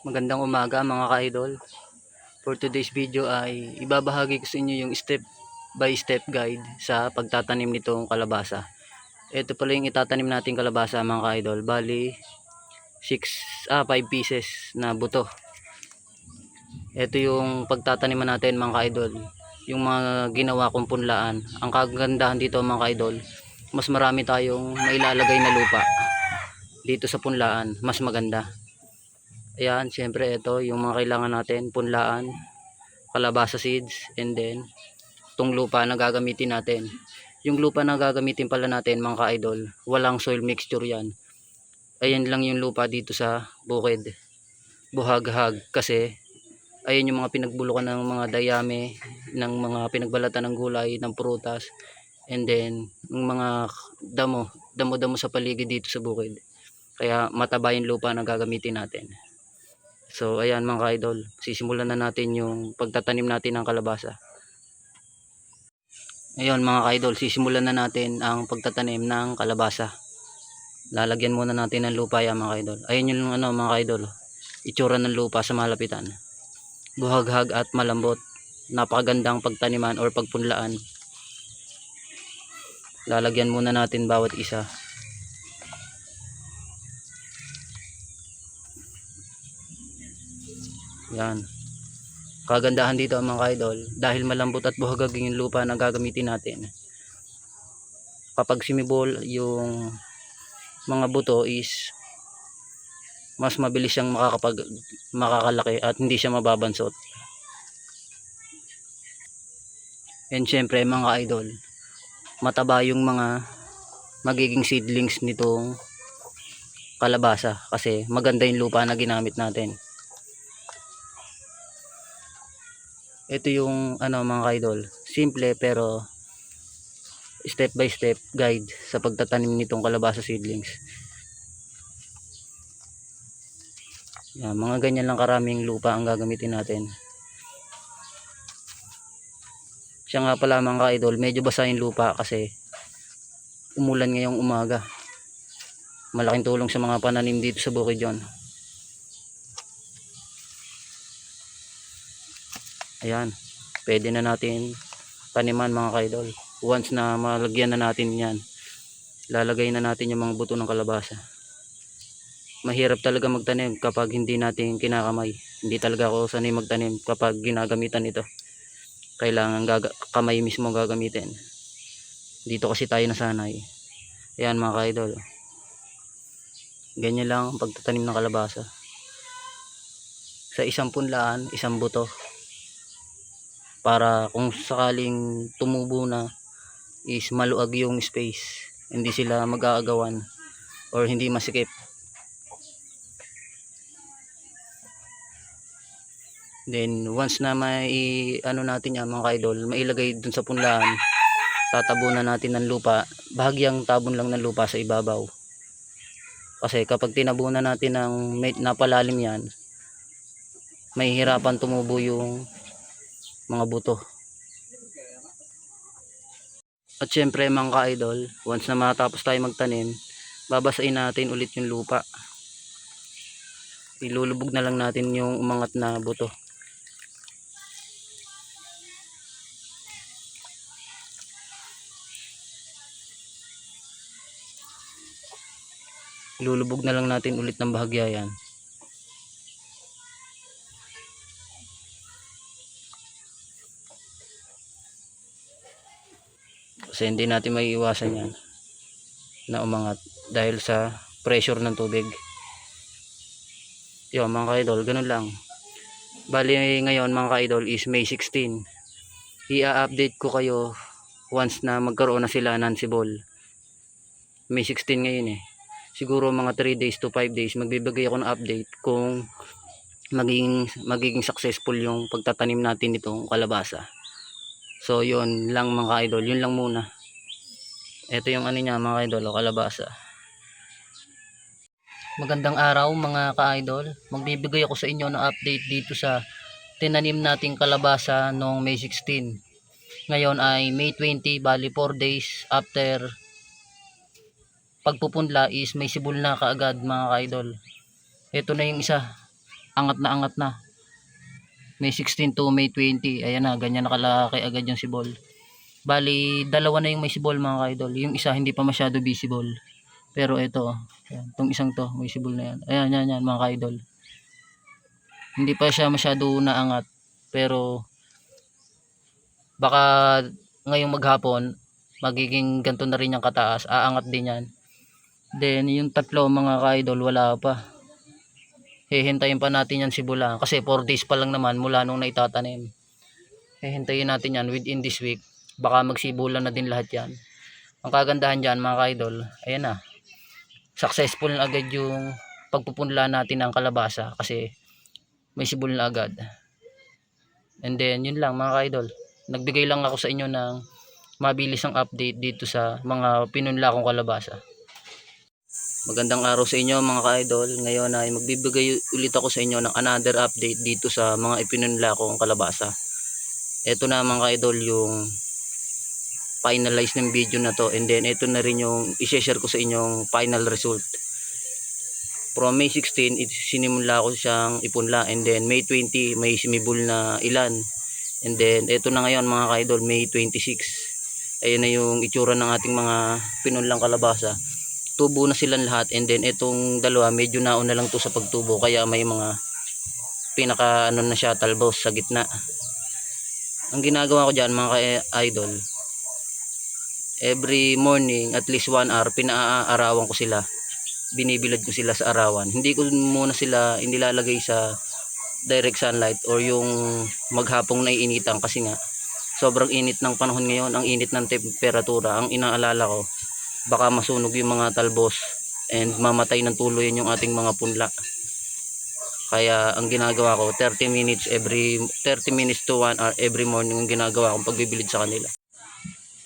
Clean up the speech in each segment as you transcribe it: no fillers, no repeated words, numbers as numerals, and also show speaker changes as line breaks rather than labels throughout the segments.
Magandang umaga mga ka-idol. For today's video ay ibabahagi ko sa inyo yung step by step guide sa pagtatanim nitong kalabasa. Ito pala yung itatanim nating kalabasa mga ka-idol. Bali 5 pieces na buto. Ito yung pagtataniman natin mga ka-idol. Yung mga ginawa kong punlaan. Ang kagandahan dito mga ka-idol, mas marami tayong mailalagay na lupa dito sa punlaan, mas maganda. Ayan, syempre ito yung mga kailangan natin, punlaan, kalabasa seeds, and then itong lupa na gagamitin natin. Yung lupa na gagamitin pala natin mga ka-idol, walang soil mixture yan. Ayan lang yung lupa dito sa bukid, buhaghag, kasi ayan yung mga pinagbulukan ng mga dayami, ng mga pinagbalatan ng gulay, ng prutas, and then yung mga damo sa paligid dito sa bukid. Kaya mataba yung lupa na gagamitin natin. So ayan mga ka-idol, sisimulan na natin yung pagtatanim natin ng kalabasa. Ayun mga ka-idol, sisimulan na natin ang pagtatanim ng kalabasa. Lalagyan muna natin ng lupa yan mga ka-idol. Ayun yung mga ka-idol, itsura ng lupa sa malapitan. Buhaghag at malambot. Napakagandang pagtaniman or pagpunlaan. Lalagyan muna natin bawat isa. Yan. Kagandahan dito mga ka-idol, dahil malambot at buhaghag yung lupa na gagamitin natin. Kapag sumibol yung mga buto is mas mabilis siyang makakalaki at hindi siya mababansot. And syempre mga ka-idol, mataba yung mga magiging seedlings nitong kalabasa kasi maganda yung lupa na ginamit natin. Ito yung mga ka-idol, simple pero step by step guide sa pagtatanim nitong kalabasa seedlings. Yan, mga ganyan lang karaming lupa ang gagamitin natin. Siya nga pala mga ka-idol, medyo basa yung lupa kasi umulan ngayong umaga. Malaking tulong sa mga pananim dito sa bukid yon. Ayan, pwede na natin taniman mga ka-idol. Once na malagyan na natin yan, lalagay na natin yung mga buto ng kalabasa. Mahirap talaga magtanim kapag hindi natin kinakamay. Hindi talaga ako sanay magtanim kapag ginagamitan ito. Kailangan kamay mismo gagamitin. Dito kasi tayo nasanay. Ayan mga ka-idol, ganyan lang ang pagtatanim ng kalabasa. Sa isang punlaan, isang buto, para kung sakaling tumubo na is maluag yung space, hindi sila mag-aagawan or hindi masikip. Then once na natin yan mga ka-idol, mailagay dun sa punlaan, tatabunan natin ng lupa, bahagyang tabon lang ng lupa sa ibabaw. Kasi kapag tinabunan natin ng napalalim yan, mahihirapan tumubo yung mga buto. At syempre mga ka-idol, once na matapos tayo magtanim, babasain natin ulit yung lupa. Ilulubog na lang natin yung umangat na buto. Ilulubog na lang natin ulit ng bahagya yan. Kasi hindi natin maiiwasan yan na umangat dahil sa pressure ng tubig. Yun mga ka-idol, ganun lang. Bali ngayon mga ka-idol is May 16. I-update ko kayo once na magkaroon na sila ng sibol. May 16 ngayon eh. Siguro mga 3 days to 5 days magbibigay ako ng update kung magiging successful yung pagtatanim natin nitong kalabasa. So yun lang mga ka-idol, yun lang muna. Ito yung niya mga ka-idol, kalabasa. Magandang araw mga ka-idol. Magbibigay ako sa inyo ng update dito sa tinanim nating kalabasa noong May 16. Ngayon ay May 20, bali 4 days after pagpupunla is may sibol na kaagad mga ka-idol. Ito na yung isa, angat na angat na. May 16 to May 20, ayan na, ganyan nakalaki agad yung sibol. Bali dalawa na yung may sibol mga ka-idol, yung isa hindi pa masyado visible. Pero ito, ayan, itong isang to may sibol na yan. Ayan yan yan mga ka-idol, hindi pa siya masyado naangat, pero baka ngayong maghapon magiging ganito na rin yung kataas, aangat din yan. Then yung tatlo mga ka-idol wala pa, hihintayin pa natin yan sibulan kasi 4 days pa lang naman mula nung naitatanim. Hihintayin natin yan within this week, baka magsibulan na din lahat yan. Ang kagandahan dyan mga ka-idol, ayan na, successful na agad yung pagpupunla natin ng kalabasa kasi may sibol na agad. And then yun lang mga ka-idol, nagbigay lang ako sa inyo ng mabilis ang update dito sa mga pinunla kong kalabasa. Magandang araw sa inyo mga ka-idol. Ngayon ay magbibigay ulit ako sa inyo ng another update dito sa mga ipinunla kong kalabasa. Ito na mga ka-idol yung finalize ng video na to, and then ito na rin yung i-share ko sa inyong final result. From May 16 sinimula ko siyang ipunla, and then May 20 may simibol na ilan, and then ito na ngayon mga ka-idol May 26. Ayun na yung itsura ng ating mga pinunlang kalabasa. Tubo na silang lahat, and then itong dalawa medyo nauna lang to sa pagtubo, kaya may mga pinaka ano na siya, talbos sa gitna. Ang ginagawa ko dyan mga ka-idol, every morning at least 1 hour pinaaarawan ko sila, binibilad ko sila sa arawan. Hindi ko muna sila inilalagay sa direct sunlight or yung maghapong naiinitan, kasi nga sobrang init ng panahon ngayon, ang init ng temperatura. Ang inaalala ko, baka masunog yung mga talbos and mamatay ng tuluyan yung ating mga punla. Kaya ang ginagawa ko 30 minutes to 1 hour every morning ang ginagawa kong pagbibilid sa kanila.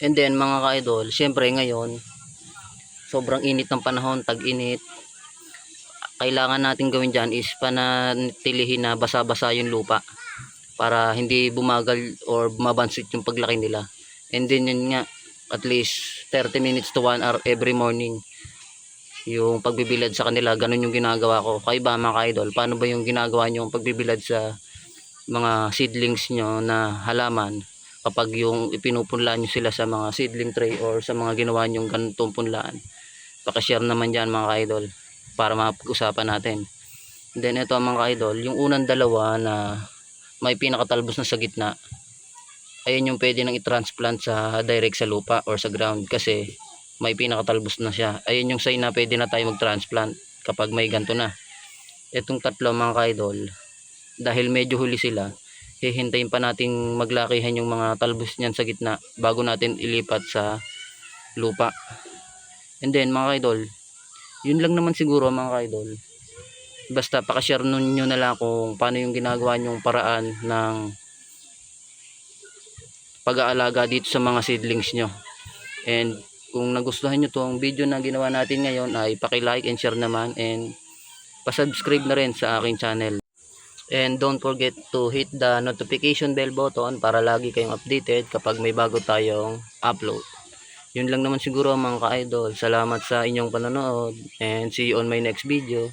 And then mga ka-idol, syempre ngayon sobrang init ng panahon, tag-init. Kailangan natin gawin dyan is panatilihin na basa-basa yung lupa para hindi bumagal or mabansit yung paglaki nila. And then yun nga, at least 30 minutes to 1 hour every morning yung pagbibilad sa kanila. Ganun yung ginagawa ko. Kayo ba mga ka-idol, paano ba yung ginagawa nyo yung pagbibilad sa mga seedlings nyo na halaman kapag yung ipinupunlaan nyo sila sa mga seedling tray or sa mga ginawa nyong ganitong punlaan? Pakishare naman dyan mga ka-idol para mapag-usapan natin. Then ito mga ka-idol, yung unang dalawa na may pinakatalbos na sa gitna, ayun yung pwede nang i-transplant sa direct sa lupa or sa ground kasi may pinakatalbos na siya. Ayun yung sign na pwede na tayo mag-transplant kapag may ganto na. Itong tatlo mga ka-idol, dahil medyo huli sila, hihintayin pa nating maglakihan yung mga talbos niyan sa gitna bago natin ilipat sa lupa. And then mga ka-idol, yun lang naman siguro mga ka-idol. Basta pakashare nyo na lang kung paano yung ginagawa nyong paraan ng pag-aalaga dito sa mga seedlings nyo. And kung nagustuhan nyo tong video na ginawa natin ngayon ay paki-like and share naman, and pa-subscribe na rin sa aking channel. And don't forget to hit the notification bell button para lagi kayong updated kapag may bago tayong upload. Yun lang naman siguro mga ka-idol. Salamat sa inyong panonood and see you on my next video.